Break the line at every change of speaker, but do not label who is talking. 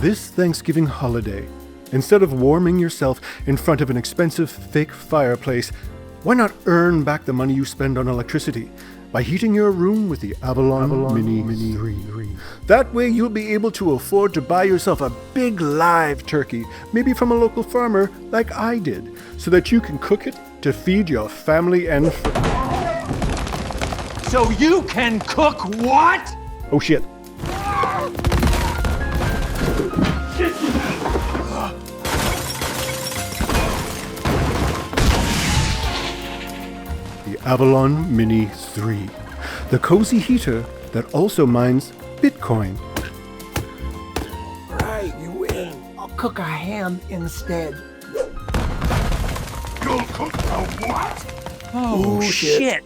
this Thanksgiving holiday, instead of warming yourself in front of an expensive fake fireplace, why not earn back the money you spend on electricity by heating your room with the Avalon Mini3? That way you'll be able to afford to buy yourself a big live turkey, maybe from a local farmer like I did, so that you can cook it to feed your family and
So you can cook what?
Oh shit. The Avalon Mini3, the cozy heater that also mines Bitcoin.
Right, you win. I'll cook a ham instead.
You'll cook a what?
Oh, shit.